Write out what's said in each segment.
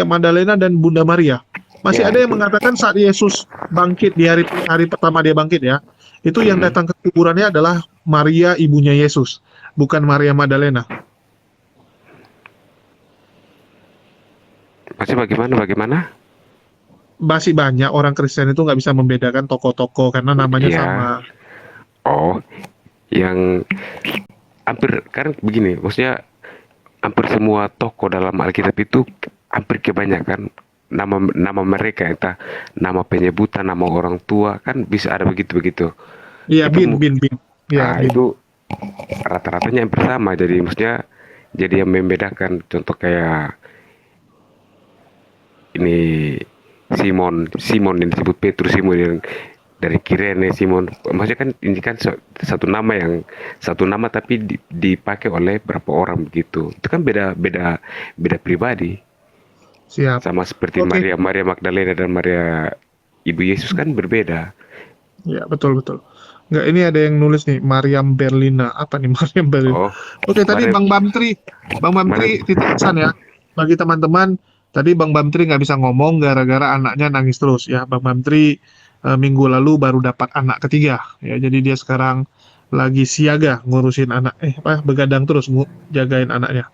Maria Magdalena dan Bunda Maria. Masih Ya, ada yang itu. mengatakan saat Yesus bangkit di hari pertama dia bangkit ya, itu yang Mm-mm. datang ke kuburannya adalah Maria ibunya Yesus, bukan Maria Magdalena. Masih bagaimana? Masih banyak orang Kristen itu nggak bisa membedakan tokoh-tokoh karena namanya sama. Ya, oh, yang hampir kan begini, maksudnya hampir semua tokoh dalam Alkitab itu hampir kebanyakan nama mereka, entah nama penyebutan, nama orang tua, kan bisa ada begitu-begitu. Iya, Itu bin. Ya, bin. itu rata-ratanya hampir sama, jadi maksudnya jadi yang membedakan contoh kayak ini Simon yang disebut Petrus, Simon yang dari Kirene, Simon, maksudnya kan ini kan satu nama tapi dipakai oleh berapa orang begitu, itu kan beda pribadi, Siap. sama seperti Oke. Maria Magdalena dan Maria Ibu Yesus kan berbeda. Ya, betul. Nggak, ini ada yang nulis nih, Mariam Berlina. Apa nih Mariam Berlina? Oh, Oke, tadi Maria Bang Bamtri titip pesan ya. Bagi teman-teman, tadi Bang Bamtri nggak bisa ngomong gara-gara anaknya nangis terus ya. Bang Bamtri minggu lalu baru dapat anak ketiga ya. Jadi dia sekarang lagi siaga ngurusin anak, begadang terus jagain anaknya.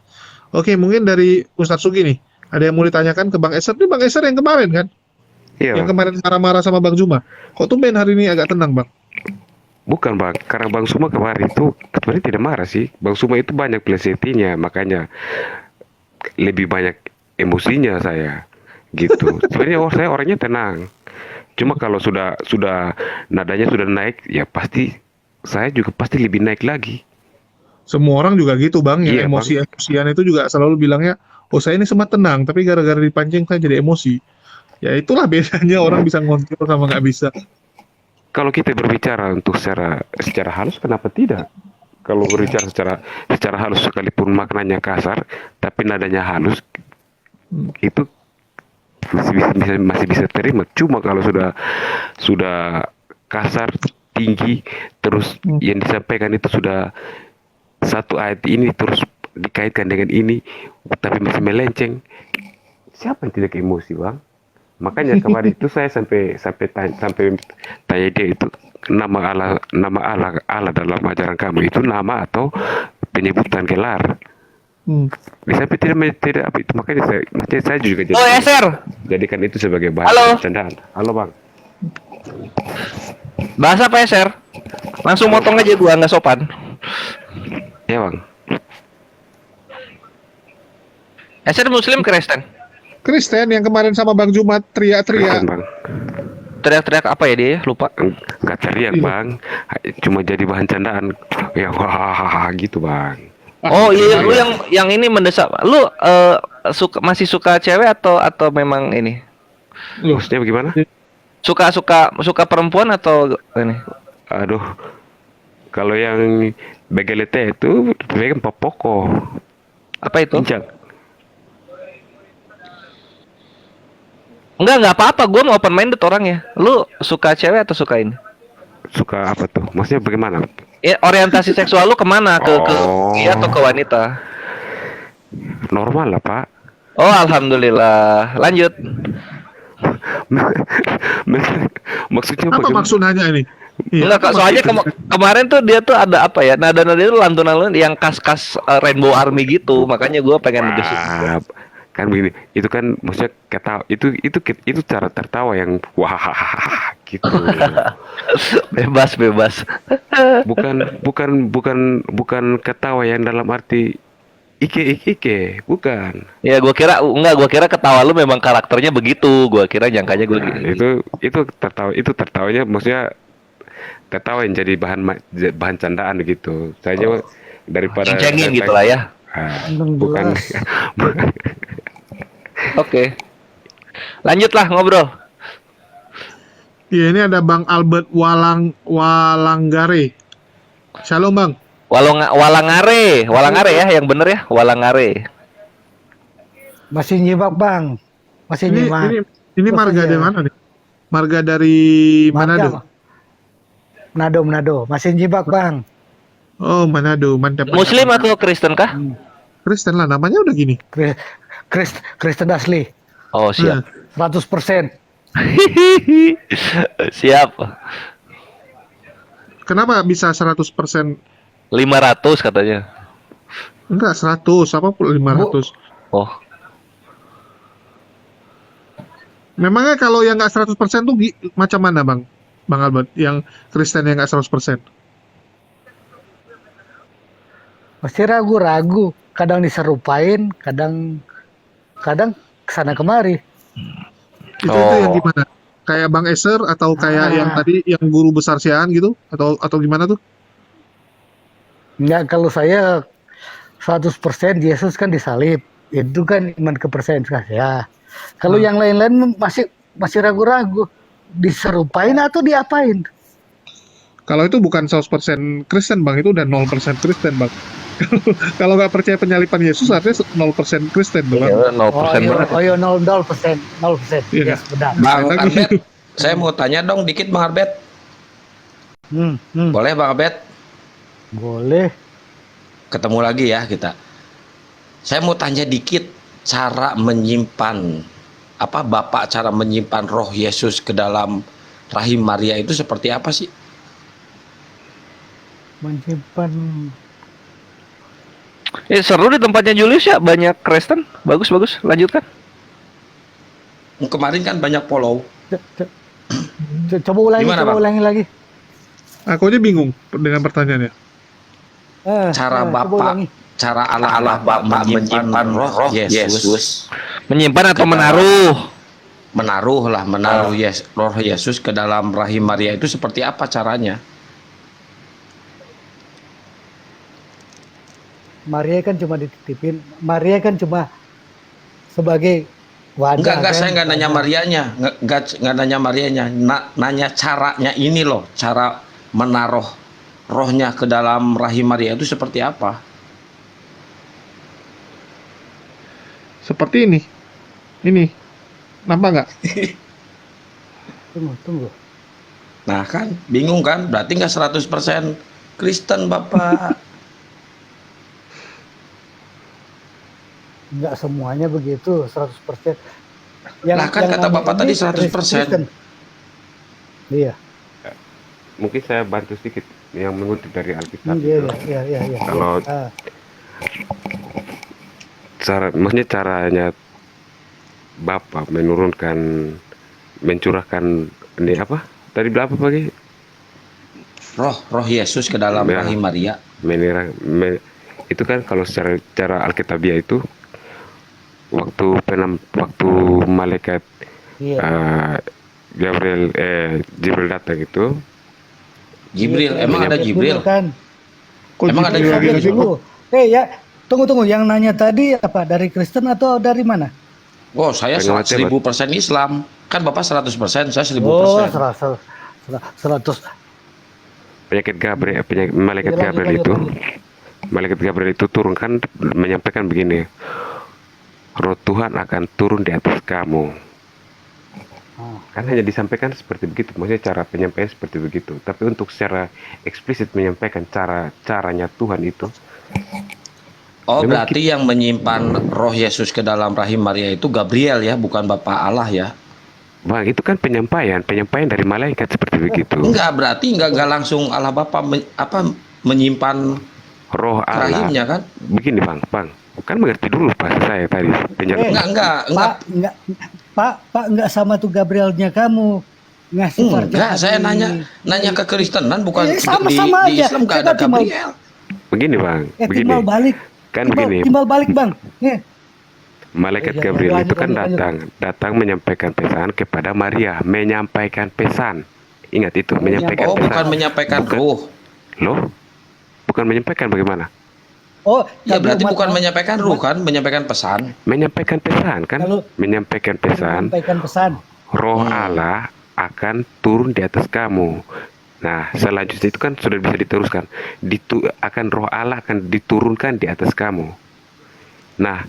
Oke, mungkin dari Ustadz Sugi nih. Ada yang mau ditanyakan ke Bang Eser? Ini Bang Eser yang kemarin kan? iya Yang Bang. kemarin marah-marah sama Bang Zuma. Kok tumben hari ini agak tenang, Bang? Bukan Bang, karena Bang Suma kemarin itu sebenarnya tidak marah sih. Bang Suma itu banyak plesetinya, makanya lebih banyak emosinya saya gitu. Sebenarnya saya orangnya tenang. Cuma kalau sudah nadanya sudah naik, ya pasti saya juga pasti lebih naik lagi. Semua orang juga gitu, Bang. Yang Iya Bang. emosi-emosian itu juga selalu bilangnya, oh saya ini sempat tenang, tapi gara-gara dipancing saya jadi emosi. Ya itulah bedanya orang bisa ngontrol sama nggak bisa. Kalau kita berbicara untuk secara halus, kenapa tidak? Kalau berbicara secara halus sekalipun maknanya kasar, tapi nadanya halus, Hmm. itu masih bisa terima. Cuma kalau sudah kasar, tinggi, terus Hmm. yang disampaikan itu sudah satu ayat ini terus dikaitkan dengan ini, tapi masih melenceng, siapa yang tidak emosi Bang? Makanya kemarin itu saya sampai tanya dia itu, nama Allah dalam ajaran kamu itu nama atau penyebutan gelar. Hmm. Sampai tidak apa itu, makanya saya juga Oh, Eser. jadikan itu sebagai bahan Halo. bercandaan. Halo Bang. Bahasa apa, Eser? Langsung motong aja, gua nggak sopan. Ya Bang. Eser Muslim Kristen? Kristen yang kemarin sama Bang Jumat teriak-teriak. Kristen Bang. Teriak-teriak apa ya dia? Lupa. Enggak teriak Iya. Bang, cuma jadi bahan candaan. Ya wah gitu Bang. Oh iya, lu yang ini mendesak. Lu masih suka cewek atau memang ini? Loh, Maksudnya bagaimana? Suka perempuan atau ini? Aduh, kalau yang begelete itu pegang popoko, Apa itu? pincang. Nggak apa-apa, gua mau open minded orangnya. Lu suka cewek atau suka ini? Suka apa tuh? Maksudnya bagaimana? Orientasi seksual lu kemana? Ke Oh. pria atau ke wanita? Normal lah Pak. Oh, alhamdulillah. Lanjut. Maksudnya apa bagaimana? maksud nanya ini? Iya, Enggak, Kak, apa soalnya maksudnya? kemarin tuh dia tuh ada apa ya? Nada-nada itu lantunan yang khas-khas Rainbow Army gitu. Makanya gue pengen ngedesit. Wah, kan begini, itu kan maksudnya ketawa, itu cara tertawa yang wah gitu. Bebas. Bukan ketawa yang dalam arti ike, bukan. Ya gue kira ketawa lu memang karakternya begitu. Gue kira nyangkanya gue Nah, gitu. itu tertawanya maksudnya tertawa yang jadi bahan candaan gitu. Saya daripada Cincengin gitu lah ya. bukan. Oke. Lanjutlah ngobrol. Iya, ini ada Bang Albert Walanggare. Shalom, Bang. Walangare ya, yang bener ya, Walangare. Masih nyimak Bang, masih Ini nyimak. ini Terus marga aja. dari mana nih? Marga dari Manado. Manado, masih nyimak Bang. Oh, Manado, mantap. Muslim mantap. atau Kristen kah? Kristen lah, namanya udah gini. Kristen asli. Oh, siap. 100%. Siap. Kenapa bisa 100%? 500 katanya. Enggak, 100, apa pun 500. Oh, Memangnya kalau yang nggak 100% tuh macam mana, Bang? Bang Albert, yang Kristen yang nggak 100%. Masih ragu-ragu. Kadang diserupain, kadang kesana kemari. Itu yang Oh. gimana? Kayak Bang Eser atau kayak yang Ah. tadi yang guru besar Sian gitu? Atau gimana tuh? Enggak, kalau saya 100% Yesus kan disalib. Itu kan iman kepercayaan saya. Kalau Hmm. yang lain-lain masih ragu-ragu. Diserupain atau diapain? Kalau itu bukan 100% Kristen, Bang, itu udah 0% Kristen, Bang. Kalau nggak percaya penyalipan Yesus artinya 0% Kristen tuh, Bang. Iya, Oh, 0% iya, banget. oh, iya, 0%. 0%. Iya. Yes, benar. Bang Lagi. Arbet, saya mau tanya dong dikit Bang Arbet. Boleh Bang Arbet? Boleh. Ketemu lagi ya kita. Saya mau tanya dikit cara menyimpan Bapak cara menyimpan roh Yesus ke dalam rahim Maria itu seperti apa sih? Menyimpan. Seru di tempatnya Julius ya, banyak Kristen. Bagus, lanjutkan. Kemarin kan banyak follow. Coba ulangi, Gimana, coba Bang? ulangi lagi. Aku aja bingung dengan pertanyaannya. Cara coba Bapak, ulangi. cara Allah Bapak menyimpan roh Yesus, Menyimpan atau Ke dalam- menaruh? menaruh roh Yesus ke dalam rahim Maria itu seperti apa caranya? Maria kan cuma dititipin. Maria kan cuma sebagai wadah. Enggak, kan? saya nggak nanya Wadah. Marianya, nggak nanya Marianya, nanya caranya ini loh, cara menaruh rohnya ke dalam rahim Maria itu seperti apa? Seperti ini. Ini. Nampak nggak? Tunggu. Nah kan, bingung kan? Berarti nggak 100% Kristen Bapak. Nggak semuanya begitu 100%. Lah, kan kata namanya Bapak ini tadi 100%. Kristen. Iya. Mungkin saya bantu sedikit yang mengutip dari Alkitab. Iya. Kalau Ah, maksudnya caranya Bapak mencurahkan ini apa? Tadi berapa pagi? Roh Yesus ke dalam Ya. rahim Maria. Itu kan kalau secara Alkitabiah itu waktu malaikat iya. Jibril datang itu, Jibril, Iya, emang iya, ada iya, Jibril? kan. Kok Emang ada Jibril Jibril lagi-lagi, juga? kok? Ya, tunggu. Yang nanya tadi apa? Dari Kristen atau dari mana? Oh, saya Penguatnya, 1000% Islam. Kan Bapak 100%, saya 1000%. Oh, 100. malaikat Lanjut, Gabriel lanjut, itu, lanjut. malaikat Gabriel itu turun kan menyampaikan begini, Roh Tuhan akan turun di atas kamu. Kan hanya disampaikan seperti begitu, maksudnya cara penyampaian seperti begitu. Tapi untuk secara eksplisit menyampaikan caranya Tuhan itu, Oh, Memang berarti yang menyimpan roh Yesus ke dalam rahim Maria itu Gabriel ya, bukan Bapak Allah ya? Bang, itu kan penyampaian dari malaikat seperti begitu. Enggak, berarti enggak langsung Allah Bapa menyimpan Roh ke Allah. rahimnya kan? Begini bang, kan mengerti dulu bahasa saya tadi. Enggak. Pak, enggak sama tuh Gabrielnya kamu. Ngasih Enggak, saya nanya ke Kristenan, bukan sama di aja. Islam enggak Coba ada Gabriel. Begini bang, begini. timbal balik. Kan begini. Timbal balik, Bang. Malaikat Ya, Gabriel lanjut, itu kan lanjut. datang menyampaikan pesan kepada Maria, menyampaikan pesan. Ingat itu, menyampaikan Oh, pesan. bukan menyampaikan ruh. Loh, bukan menyampaikan bagaimana? Oh, Ya tapi berarti umat- bukan menyampaikan ruh kan, menyampaikan pesan. Menyampaikan pesan kan? Kalau- Menyampaikan pesan. menyampaikan pesan. Roh Allah akan turun di atas kamu. Nah, selanjutnya itu kan sudah bisa diteruskan. Roh Allah akan diturunkan di atas kamu. Nah,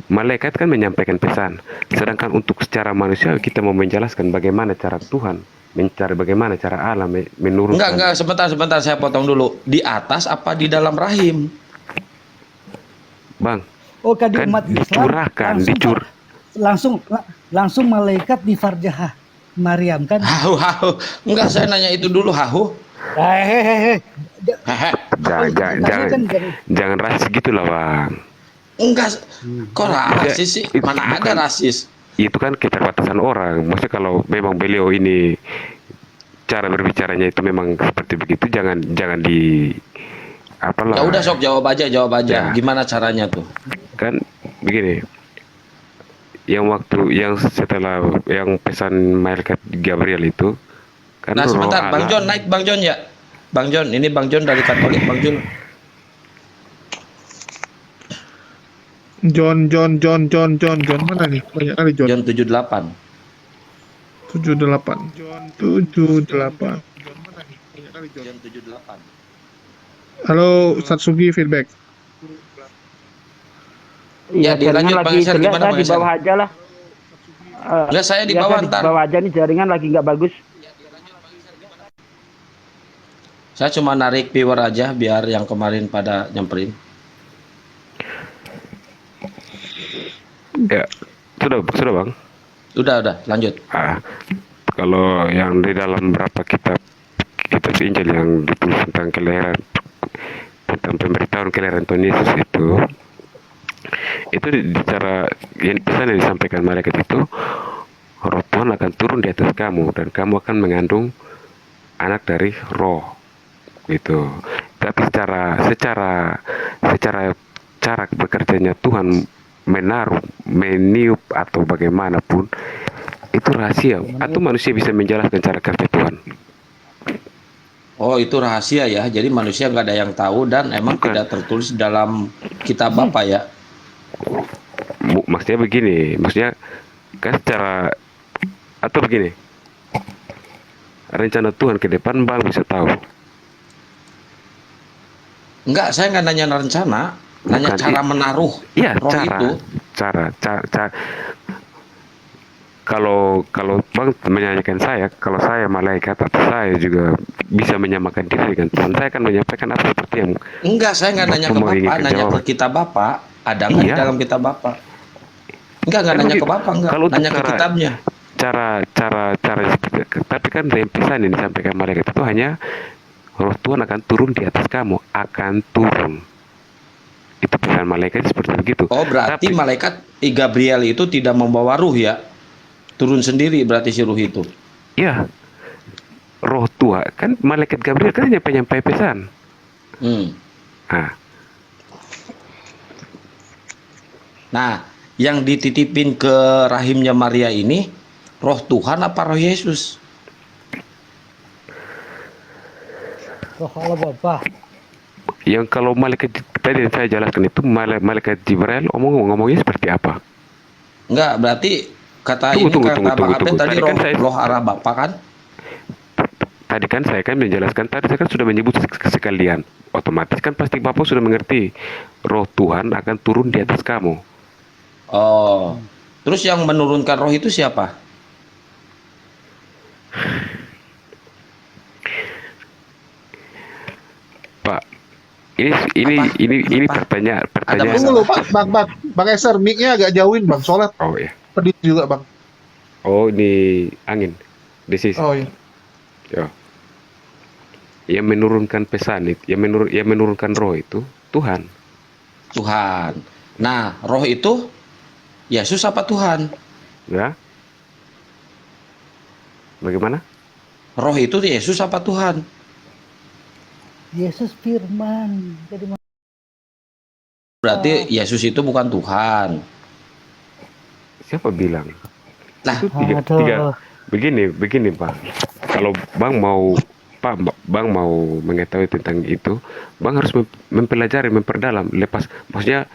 malaikat kan menyampaikan pesan. Sedangkan untuk secara manusia kita mau menjelaskan bagaimana cara Tuhan, bagaimana cara Allah menurunkan. Enggak, sebentar saya potong dulu. Di atas apa di dalam rahim? Bang, Oh, kan di kan umat Islam dicurahkan, langsung, Pak. langsung malaikat di farjah Maryam kan. Hahu. Enggak, saya nanya itu dulu, hahu. Hehehe. Hehe. Jangan rasis gitu lah bang. Enggak, kok rasis sih? Itu Mana ada bukan. rasis? Itu kan keterbatasan orang. Maksudnya kalau memang beliau ini cara berbicaranya itu memang seperti begitu, jangan di apalah. Ya udah sok jawab aja. Ya. Gimana caranya tuh? Kan begini, yang setelah yang pesan malaikat Gabriel itu kan Nah, roh sebentar, Bang Allah. John, naik Bang John ya. Bang John, ini Bang John dari Katolik, Bang John. John mana nih? Banyak kali John. John 78. 78. John 78. John mana nih? Banyak kali John. John 78. Halo, Satsugi feedback. Ya, Iya, jaringan dilanjut, Bang lagi Isan, jelek, gimana, saya Bang di bawah Isan? aja lah. Lah, saya di Iya, bawah saya ntar. di bawah aja nih, jaringan lagi nggak bagus. Saya cuma narik viewer aja biar yang kemarin pada nyamperin. Ya, sudah bang. Udah, lanjut. Kalau yang di dalam berapa kitab Injil yang ditulis tentang kelahiran, tentang pemberitahuan kelahiran Tuhan Yesus itu di cara yang pesan yang disampaikan malaikat itu, roh Tuhan akan turun di atas kamu dan kamu akan mengandung anak dari roh gitu. Tapi secara cara bekerjanya Tuhan meniup atau bagaimanapun itu rahasia, atau manusia bisa menjelaskan cara kerja Tuhan. Oh, itu rahasia ya. Jadi manusia nggak ada yang tahu dan emang Bukan. tidak tertulis dalam kitab Bapa ya. Maksudnya begini, kan secara atau begini, rencana Tuhan ke depan bang bisa tahu. Enggak, saya nggak nanya rencana, nanya Bukan, cara menaruh Iya, roh itu. cara. Kalau bang menyanyikan saya, kalau saya malaikat atau saya juga bisa menyamakan diri dengan Tuhan, saya akan menyampaikan apa seperti yang Enggak, saya nggak nanya ke Bapak mau Bapak, inginkan nanya ke jawaban. kitab Bapak. Ada nggak di Iya. dalam kitab Bapak? Enggak Kan nanya ke begitu. Bapak, enggak. Kalau untuk Nanya ke kitabnya. cara tapi kan rempesan yang disampaikan malaikat itu hanya roh Tuhan akan turun di atas kamu, akan turun. Itu pesan malaikat seperti begitu. Oh, berarti Tapi- malaikat Gabriel itu tidak membawa ruh ya? Turun sendiri berarti si ruh itu. Ya, roh Tuhan kan malaikat Gabriel kan hanya penyampai pesan. Nah, Nah, yang dititipin ke rahimnya Maria ini roh Tuhan apa roh Yesus? Roh Allah Bapa. yang kalau malaikat tadi yang saya jelaskan itu malaikat Jibril ngomongnya seperti apa? Enggak, berarti kata Tunggu, ini tunggu, kata tunggu, Bang tunggu, Abed tunggu. tadi Tadi kan roh arah Bapa kan? Tadi kan saya kan menjelaskan, tadi saya kan sudah menyebut sekalian. Otomatis kan pasti Bapak sudah mengerti. Roh Tuhan akan turun di atas kamu. Oh. Terus yang menurunkan roh itu siapa? Pak, ini Apa? pertanyaan. Tunggu lu Pak, Bang Eser, mic-nya agak jauhin Bang, soalnya Oh ya. pedih juga Bang. Oh, ini angin. This is Oh iya. ya. Yang menurunkan pesan itu, yang menurunkan roh itu Tuhan. Tuhan. Nah, roh itu Yesus apa Tuhan? Ya. Bagaimana? Roh itu Yesus apa Tuhan? Yesus firman. Jadi Berarti Yesus itu bukan Tuhan. Siapa bilang? Lah, Itu tiga. Aduh. Begini Pak. Kalau Bang mau Bang mau mengetahui tentang itu, Bang harus mempelajari, memperdalam, maksudnya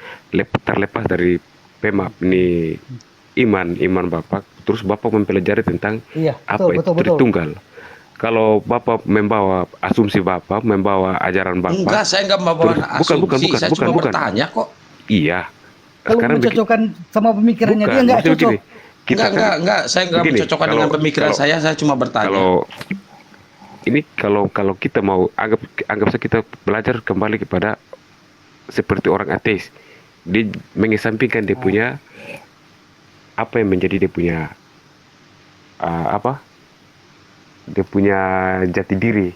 terlepas dari ini iman Bapak, terus Bapak mempelajari tentang Iya, apa betul, itu betul, betul. Tritunggal. Kalau Bapak membawa asumsi Bapak, membawa ajaran Bapak, enggak, saya enggak membawa Terus, asumsi. Saya cuma bukan. bertanya kok. iya. Kalau Sekarang mencocokkan sama pemikirannya bukan, dia nggak maksudnya cocok. begini, kita Enggak, saya enggak begini, mencocokkan dengan pemikiran saya cuma bertanya. Kalau kita mau anggap saja kita belajar kembali kepada seperti orang ateis, dia mengesampingkan dia punya apa yang menjadi dia punya dia punya jati diri.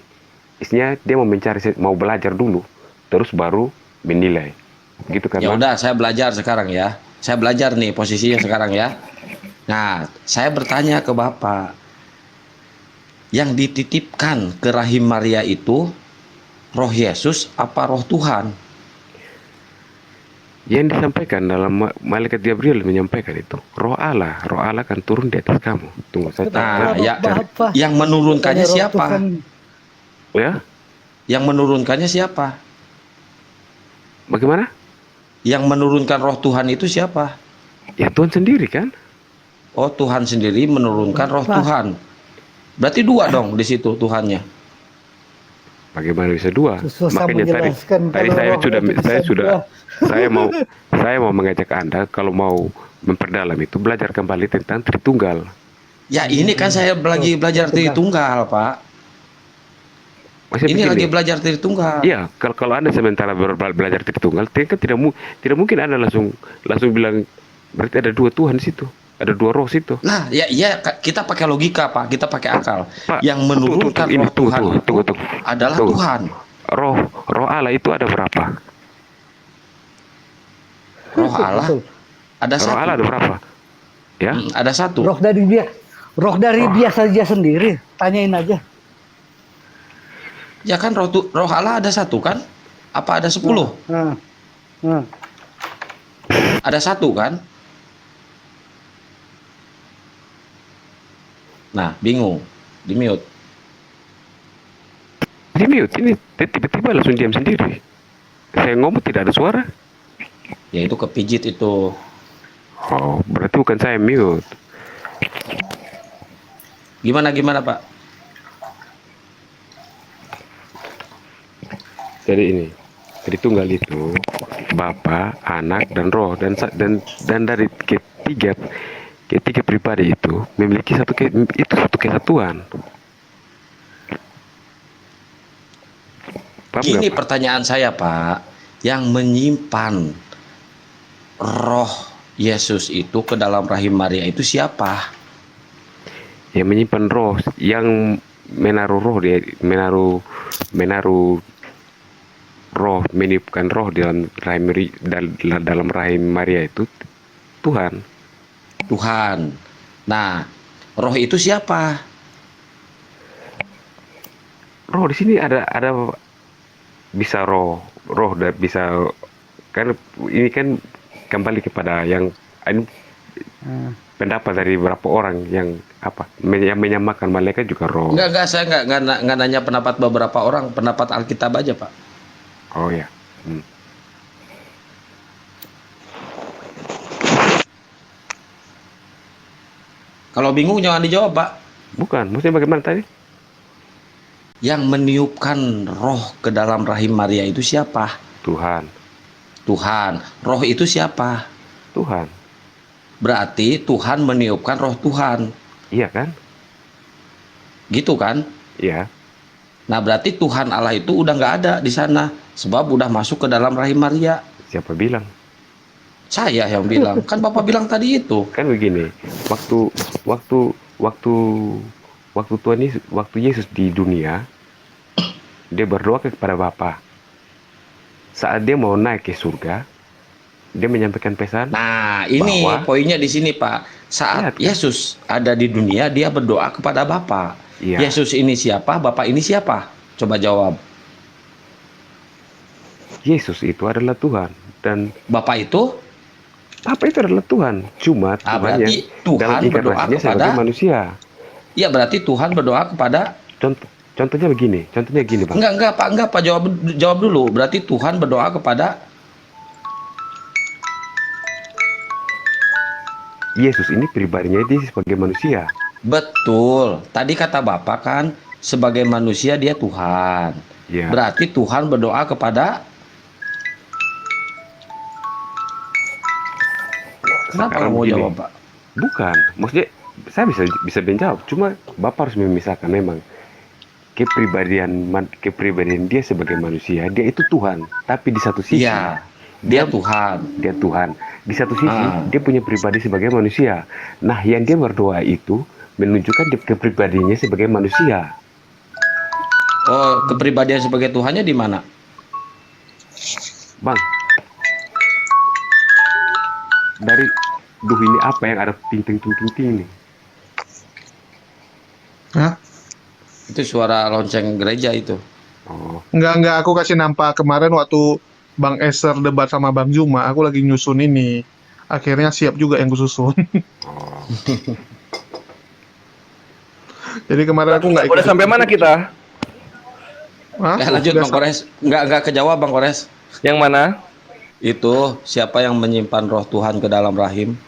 Isinya dia mau mau belajar dulu, terus baru menilai. Gitu kan? Ya Bang? udah, saya belajar sekarang ya. Saya belajar nih posisinya sekarang ya. Nah, saya bertanya ke Bapak, yang dititipkan ke rahim Maria itu roh Yesus apa roh Tuhan? Yang disampaikan dalam malaikat Gabriel menyampaikan itu roh Allah kan turun di atas kamu. Tunggu saya Nah, Kenapa ya, Bapak yang menurunkannya tanya roh siapa? Tuhan? ya. Yang menurunkannya siapa? Bagaimana? Yang menurunkan roh Tuhan itu siapa? Ya Tuhan sendiri kan? Oh, Tuhan sendiri menurunkan roh Bapak. Tuhan. Berarti dua dong di situ Tuhannya. Bagaimana bisa dua? Susah Makanya menjelaskan tadi kalau saya roh sudah itu bisa dua. saya mau mengajak Anda kalau mau memperdalam itu belajar kembali tentang Tritunggal. Ya, ini kan saya lagi belajar Tritunggal, Pak. Maksudnya Ini begini, lagi belajar Tritunggal. iya, kalau Anda sementara belajar Tritunggal, kan tidak mungkin Anda langsung bilang berarti ada dua Tuhan di situ, ada dua roh situ. Nah, ya kita pakai logika, Pak. Kita pakai akal. Pak, Yang menurunkan roh Tuhan itu adalah tunggu. Tuhan. Roh Allah itu ada berapa? Roh Allah Betul. ada Roh Allah satu. ada berapa? Ya, Ada satu. Roh dari dia saja sendiri. Tanyain aja. Ya kan roh Allah ada satu kan? Apa ada 10? Nah, nah. Ada satu kan? Nah, bingung. Di mute. di mute ini tiba-tiba langsung diam sendiri. Saya ngomong tidak ada suara. Ya itu kepijit itu. Oh, berarti bukan saya mute. Gimana Pak? Jadi ini, Tritunggal itu Bapa, Anak, dan Roh dan dari ketiga pribadi itu memiliki satu kesatuan. Paham Gini nggak, Pak? pertanyaan saya, Pak. Yang menyimpan roh Yesus itu ke dalam rahim Maria itu siapa? Yang menyimpan roh, yang menaruh roh meniupkan roh dalam rahim Maria itu Tuhan. Tuhan. Nah, roh itu siapa? Roh di sini ada bisa bisa kan ini kan kembali kepada yang ini pendapat dari beberapa orang yang yang menyamakan malaikat juga roh. Enggak, saya enggak nanya pendapat beberapa orang, pendapat Alkitab aja, Pak. Oh ya. Kalau bingung jangan dijawab, Pak. Bukan, maksudnya bagaimana tadi? Yang meniupkan roh ke dalam rahim Maria itu siapa? Tuhan. Tuhan. Roh itu siapa? Tuhan. Berarti Tuhan meniupkan roh Tuhan. Iya kan? Gitu kan? Iya. Nah, berarti Tuhan Allah itu udah nggak ada di sana. Sebab udah masuk ke dalam rahim Maria. Siapa bilang? Saya yang bilang. Kan Bapak bilang tadi itu. Kan begini, waktu Tuhan Yesus, waktu Yesus di dunia, dia berdoa kepada Bapa. Saat dia mau naik ke surga, dia menyampaikan pesan. Nah, ini bahwa- poinnya di sini, Pak. Saat Lihat, kan? Yesus ada di dunia, dia berdoa kepada Bapa. Iya. Yesus ini siapa? Bapak ini siapa? Coba jawab. Yesus itu adalah Tuhan dan Bapak itu? Bapa itu adalah Tuhan. Cuma Tuhan yang berarti Tuhan dalam berdoa inkarnasinya kepada sebagai manusia. Ya, berarti Tuhan berdoa kepada Contohnya gini, Bang. Enggak, Pak, jawab dulu. Berarti Tuhan berdoa kepada Yesus ini pribadinya dia sebagai manusia. betul. Tadi kata Bapak kan sebagai manusia dia Tuhan. Ya. Berarti Tuhan berdoa kepada Kenapa Sekarang mau begini. jawab, Pak? Bukan, maksudnya saya bisa menjawab. Cuma Bapak harus memisahkan memang kepribadian dia sebagai manusia, dia itu Tuhan. Tapi di satu sisi, Iya, dia Tuhan. dia Tuhan. Di satu sisi Ah. dia punya pribadi sebagai manusia. Nah, yang dia berdoa itu menunjukkan kepribadiannya sebagai manusia. Oh, kepribadian sebagai Tuhannya di mana? Bang, dari ini apa yang ada ting ting ting ting ting ini? Hah? Itu suara lonceng gereja itu. Oh, Enggak, aku kasih nampak kemarin waktu Bang Eser debat sama Bang Juma, aku lagi nyusun ini. Akhirnya siap juga yang kususun. oh. Jadi kemarin aku nggak ikut. Udah sampai mana kita? Hah? Lanjut Udah Bang Kores. Nggak kejawab Bang Kores. Yang mana? Itu siapa yang menyimpan roh Tuhan ke dalam rahim?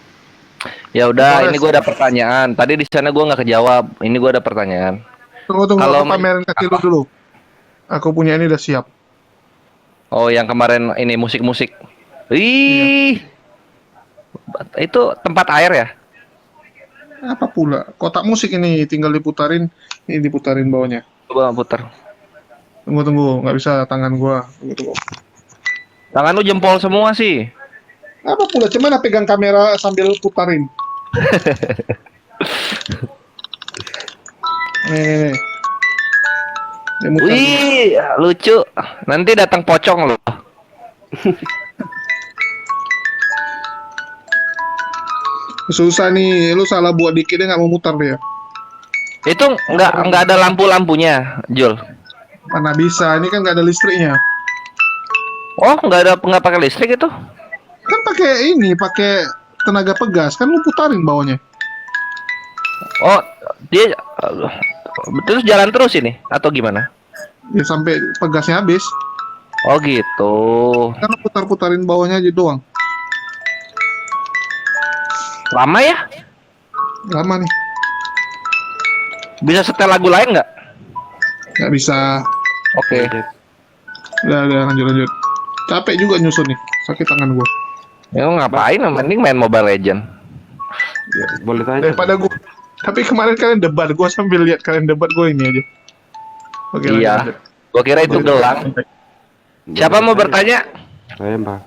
Ya udah, Polres. ini gua ada pertanyaan. Tadi di sana gua nggak kejawab. Ini gua ada pertanyaan. Tunggu, Kalau aku pamerin kecil dulu. Aku punya ini udah siap. Oh, yang kemarin ini musik-musik. Ih. Itu tempat air ya? Apa pula? Kotak musik ini tinggal diputarin, ini diputarin bawahnya. Coba putar. Tunggu, nggak bisa tangan gua. Tunggu. Tangan lu jempol semua sih. Apa pula? Cuman pegang kamera sambil putarin. Nih. Dia muter. Wih, lucu. Nanti datang pocong loh. Susah nih, lu salah buat dikit dia nggak mau muter dia. Itu nggak ada lampu-lampunya, Jul. Mana bisa? Ini kan nggak ada listriknya. Oh, nggak pakai listrik itu? Kan pakai ini, pakai tenaga pegas. Kan lu putarin bawahnya. Oh, dia terus jalan terus ini atau gimana? Ya sampai pegasnya habis. Oh gitu. Kan lu putar-putarin bawahnya aja doang. Lama ya? Lama nih. Bisa setel lagu lain nggak? Nggak bisa. Oke. Udah, lanjut. Capek juga nyusun nih. Sakit tangan gua. Ya ngapain? Mending main Mobile Legend. Ya, boleh tanya. Daripada gua. Tapi kemarin kalian debat, gua sambil lihat kalian debat gua ini aja. Oke, Iya. lanjut. Gua kira itu gelang. Siapa mau bertanya? Saya, Mbak.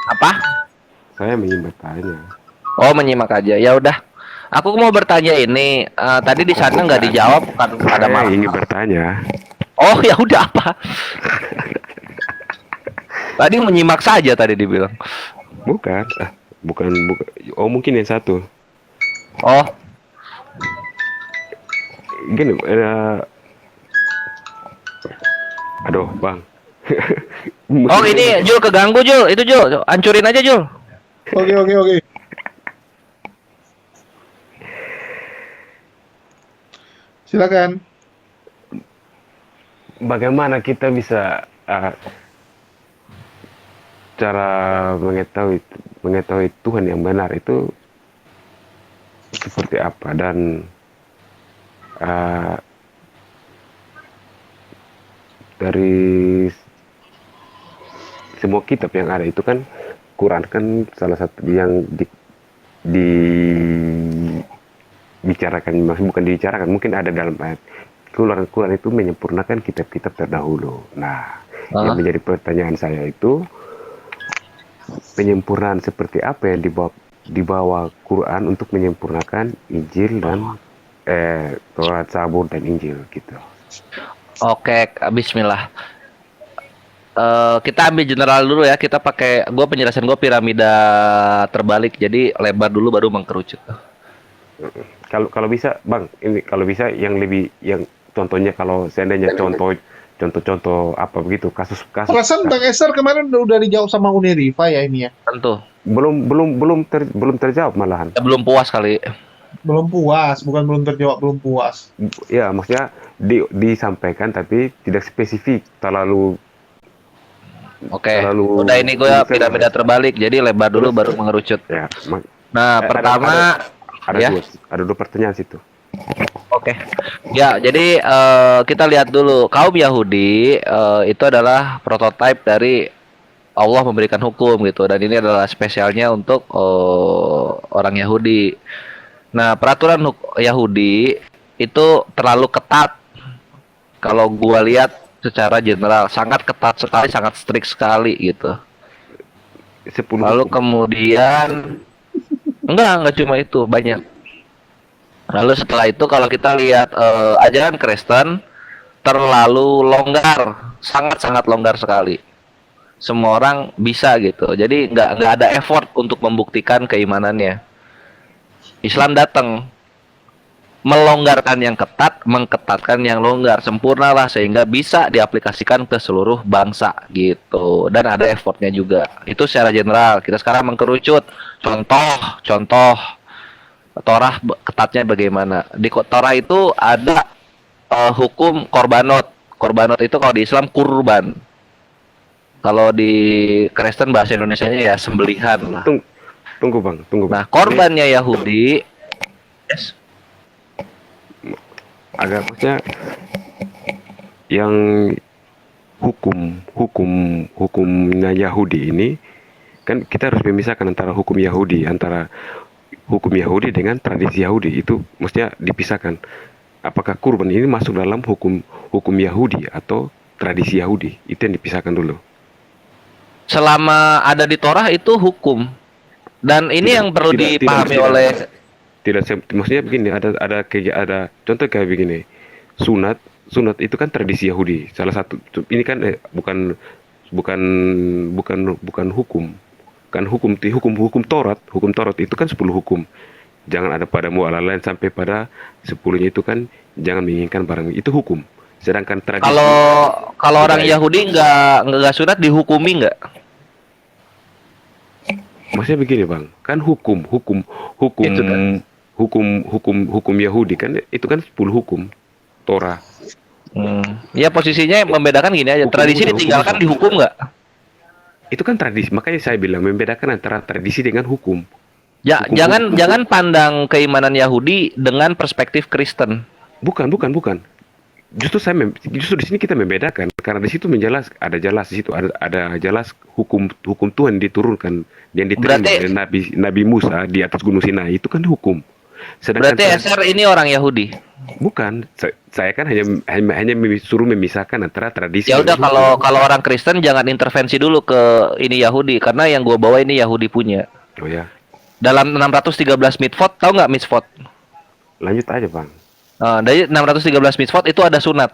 Apa? Saya ingin bertanya. Oh, menyimak aja. Ya udah. Aku mau bertanya ini. Tadi di sana nggak dijawab kan pada Saya malam. ingin bertanya. Oh, ya udah apa? Tadi menyimak saja tadi dibilang. Bukan. Bukan. Oh, mungkin yang satu. Oh, Gini, aduh, Bang. oh ini Jul keganggu Jul. Itu Jul, hancurin aja Jul. Oke. Silakan. Bagaimana kita bisa cara mengetahui Tuhan yang benar itu seperti apa, dan dari semua kitab yang ada itu kan Quran kan salah satu yang dibicarakan, bukan dibicarakan, mungkin ada dalam ayat Quran itu menyempurnakan kitab-kitab terdahulu. Nah, yang menjadi pertanyaan saya itu penyempurnaan seperti apa yang dibawa Quran untuk menyempurnakan Injil dan Taurat, Zabur dan Injil gitu. Oke, bismillah. Kita ambil general dulu ya. Kita pakai penjelasan gue piramida terbalik. Jadi lebar dulu baru mengkerucut. Kalau bisa, Bang, ini kalau bisa yang contohnya, kalau seandainya contoh apa begitu, kasus Perasaan Bang Eser kemarin udah dijawab sama Uniriva ya ini ya. Tentu. belum terjawab malahan. Ya, belum puas kali. Belum puas, bukan belum terjawab, belum puas. Ya, maksudnya disampaikan tapi tidak spesifik, terlalu Oke. Udah ini gue piramida terbalik. Jadi lebar dulu baru mengerucut. ya. Nah, pertama ya. Ada dua pertanyaan situ. Oke. Ya, jadi kita lihat dulu kaum Yahudi itu adalah prototipe dari Allah memberikan hukum gitu, dan ini adalah spesialnya untuk orang Yahudi. Nah, peraturan Yahudi itu terlalu ketat. Kalau gua lihat secara general, sangat ketat sekali, sangat strict sekali gitu. 10 Lalu hukum. kemudian enggak cuma itu, banyak. Lalu setelah itu kalau kita lihat ajaran Kristen terlalu longgar, sangat-sangat longgar sekali. Semua orang bisa gitu. Jadi nggak ada effort untuk membuktikan keimanannya. Islam datang melonggarkan yang ketat, mengketatkan yang longgar, sempurnalah sehingga bisa diaplikasikan ke seluruh bangsa gitu. Dan ada effortnya juga. Itu secara general. Kita sekarang mengkerucut. Contoh Torah ketatnya bagaimana? Di Torah itu ada hukum korbanot. Korbanot itu kalau di Islam kurban. Kalau di Kristen bahasa Indonesianya ya sembelihan lah. Tunggu bang. Nah, korbannya Yahudi, yes. Agak maksudnya yang hukumnya Yahudi ini kan kita harus memisahkan antara hukum Yahudi dengan tradisi Yahudi, itu maksudnya dipisahkan. Apakah kurban ini masuk dalam hukum Yahudi atau tradisi Yahudi? Itu yang dipisahkan dulu. Selama ada di Torah itu hukum. Dan ini yang perlu dipahami oleh maksudnya begini, ada contoh kayak begini. Sunat itu kan tradisi Yahudi. Salah satu ini kan bukan hukum. Kan hukum Taurat itu kan 10 hukum. Jangan ada padamu Allah lain, sampai pada 10-nya itu kan jangan menginginkan barang, itu hukum. Sedangkan tradisi kalau orang Yahudi nggak sunat dihukumi nggak? Maksudnya begini bang, kan hukum Itu kan. hukum Yahudi kan itu kan 10 hukum Torah. Ya posisinya membedakan gini aja. Tradisi ditinggalkan dihukum nggak? Itu kan tradisi, makanya saya bilang membedakan antara tradisi dengan hukum. Ya, jangan pandang keimanan Yahudi dengan perspektif Kristen. Bukan. Justru di sini kita membedakan karena di situ ada jelas di situ ada jelas hukum Tuhan diturunkan yang diterima oleh Nabi Musa di atas Gunung Sinai, itu kan hukum. Sedangkan Berarti Eser ini orang Yahudi. Bukan, saya kan hanya suruh memisahkan antara tradisi. Ya udah, kalau orang Kristen jangan intervensi dulu ke ini Yahudi, karena yang gua bawa ini Yahudi punya. Oh ya. Dalam 613 mitzvot, tahu nggak mitzvot? Lanjut aja bang. Dari 613 mitzvot itu ada sunat.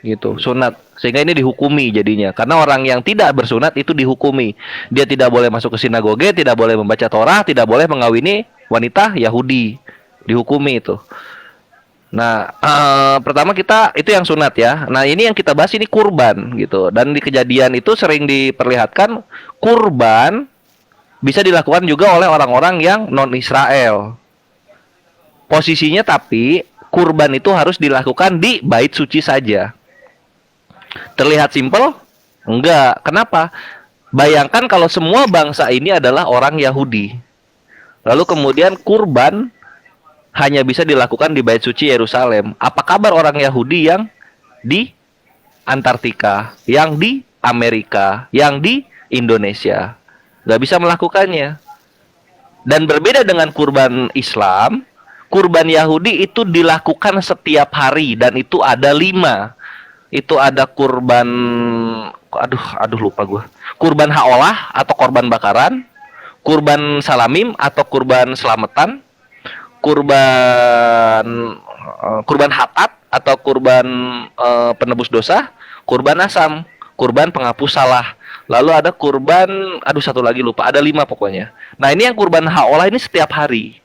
Gitu, sunat. Sehingga ini dihukumi jadinya. Karena orang yang tidak bersunat itu dihukumi. Dia tidak boleh masuk ke sinagoge, tidak boleh membaca Torah, tidak boleh mengawini wanita Yahudi. Dihukumi itu. Nah, pertama kita itu yang sunat ya. Nah, ini yang kita bahas ini kurban gitu. Dan di kejadian itu sering diperlihatkan kurban bisa dilakukan juga oleh orang-orang yang non-Israel. Posisinya tapi kurban itu harus dilakukan di bait suci saja. Terlihat simpel? Enggak. Kenapa? Bayangkan kalau semua bangsa ini adalah orang Yahudi. Lalu kemudian kurban hanya bisa dilakukan di bait suci Yerusalem. Apa kabar orang Yahudi yang di Antartika, yang di Amerika, yang di Indonesia? Nggak bisa melakukannya. Dan berbeda dengan kurban Islam, kurban Yahudi itu dilakukan setiap hari dan itu ada 5. Itu ada kurban, aduh lupa gue. Kurban haolah atau korban bakaran, kurban salamim atau kurban selamatan, kurban hatat atau kurban penebus dosa, kurban asam, kurban penghapus salah. Lalu ada kurban, satu lagi lupa, ada 5 pokoknya. Nah ini yang kurban haolah ini setiap hari,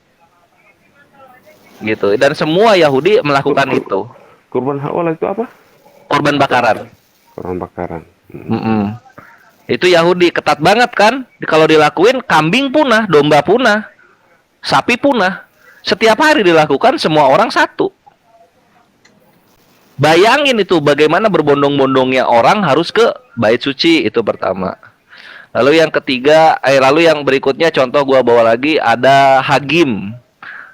gitu. Dan semua Yahudi melakukan itu. Kurban haolah itu apa? Korban bakaran. Korban bakaran. Itu Yahudi ketat banget kan? Kalau dilakuin kambing punah, domba punah, sapi punah. Setiap hari dilakukan, semua orang satu. Bayangin itu bagaimana berbondong-bondongnya orang harus ke bait suci, itu pertama. Lalu yang ketiga, lalu yang berikutnya contoh gua bawa lagi ada hagim.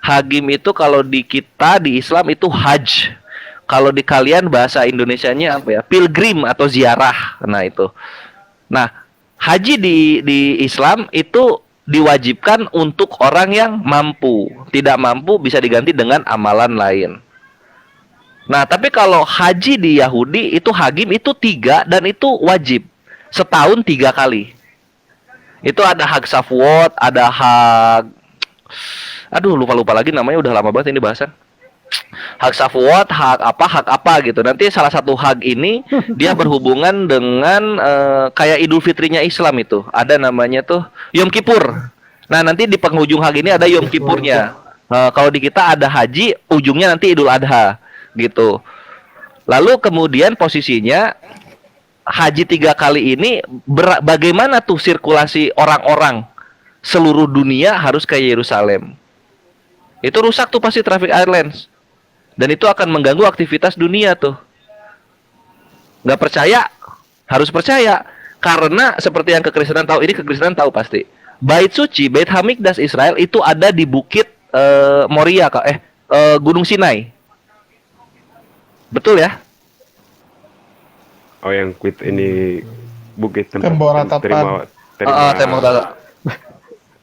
Hagim itu kalau di kita di Islam itu haj. Kalau di kalian bahasa Indonesianya apa ya? Pilgrim atau ziarah. Nah itu. Nah, haji di Islam itu diwajibkan untuk orang yang mampu. Tidak mampu bisa diganti dengan amalan lain. Nah, tapi kalau haji di Yahudi itu hagim itu 3 dan itu wajib. Setahun 3 kali. Itu ada hak Safwat, ada hak, aduh lupa-lupa lagi namanya, udah lama banget ini bahasan. Hak Safwat, hak apa gitu. Nanti salah satu hak ini dia berhubungan dengan kayak Idul Fitrinya Islam itu. Ada namanya tuh Yom Kippur. Nah, nanti di penghujung hak ini ada Yom Kippurnya. Kalau di kita ada haji, ujungnya nanti Idul Adha gitu. Lalu kemudian posisinya haji 3 kali ini bagaimana tuh sirkulasi orang-orang seluruh dunia harus ke Yerusalem. Itu rusak tuh pasti traffic airlines. Dan itu akan mengganggu aktivitas dunia tuh. Nggak percaya? Harus percaya. Karena seperti yang kekristenan tahu, ini kekristenan tahu pasti. Bait suci, Beit Hamikdash Israel itu ada di bukit Moria, Gunung Sinai. Betul ya? Oh, yang quit ini bukit Tembok ratapan. Tembok ratapan.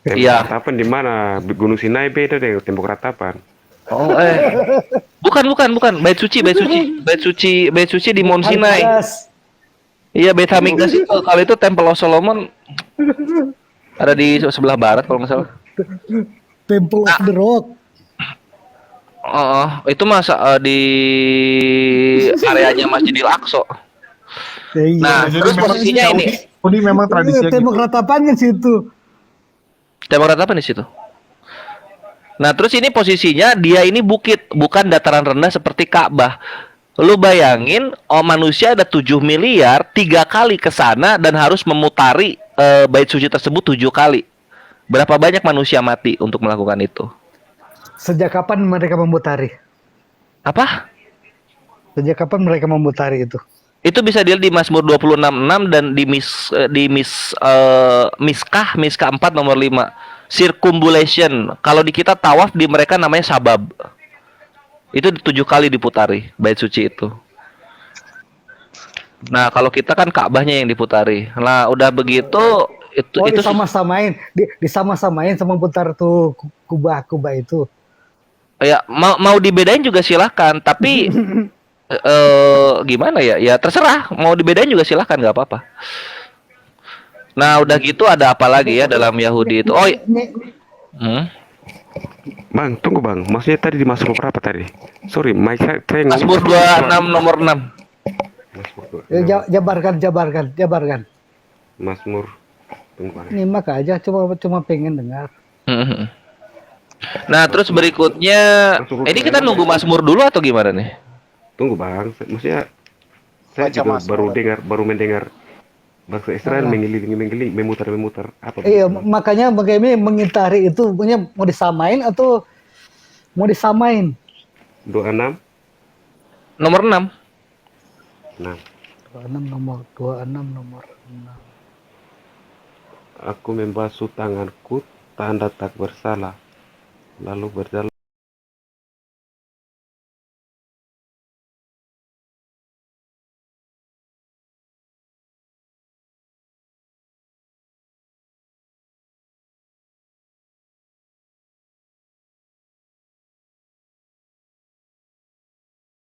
Iya. Ratapan di mana? Gunung Sinai beda deh tembok ratapan. Oh, bukan. Bait suci di Mount Sinai. Iya, Beit Hamikdash itu kalau itu Temple of Solomon ada di sebelah barat kalau nggak salah. Temple of the Rock. Itu di areanya Masjidil Aqsa. Iya. Nah, Jadi terus memang posisinya ini Yahudi memang tradisinya Tembok gitu. ratapannya situ. tembok ratapan di situ. Nah, terus ini posisinya dia ini bukit, bukan dataran rendah seperti Ka'bah. Lu bayangin, manusia ada 7 miliar, 3 kali ke sana dan harus memutari bait suci tersebut 7 kali. Berapa banyak manusia mati untuk melakukan itu? Sejak kapan mereka memutari? Apa? Sejak kapan mereka memutari itu? Itu bisa dilihat di Mazmur 26:6 dan di Miskah 4 nomor 5. Circumambulation. Kalau di kita tawaf, di mereka namanya sabab. Itu 7 kali diputari bait suci itu. Nah, kalau kita kan Ka'bahnya yang diputari. Nah, udah begitu itu disama-samain, disama-samain sama putar tuh kubah itu. ya mau dibedain juga silakan, tapi gimana ya? Ya terserah, mau dibedain juga silakan, nggak apa-apa. Nah, udah gitu ada apa lagi ya dalam Yahudi itu? Bang, tunggu bang. Maksudnya tadi di Mazmur berapa tadi? Sorry, saya Mazmur 26 nomor 6. Mazmur Jabarkan. Mazmur. Tunggu bang. Nyimak aja, cuma pengen dengar. Nah, terus berikutnya, ini kita nunggu Mazmur dulu atau gimana nih? Tunggu bang. Maksudnya saya juga baru mendengar bangsa Israel mengelilingi, memutar. Apa? Iya, makanya bagaimana mengitari itu punya mau disamain atau mau disamain? 26 Nomor 6. 6. 26 nomor 6. Aku membasuh tanganku, tanda tak bersalah, lalu berjalan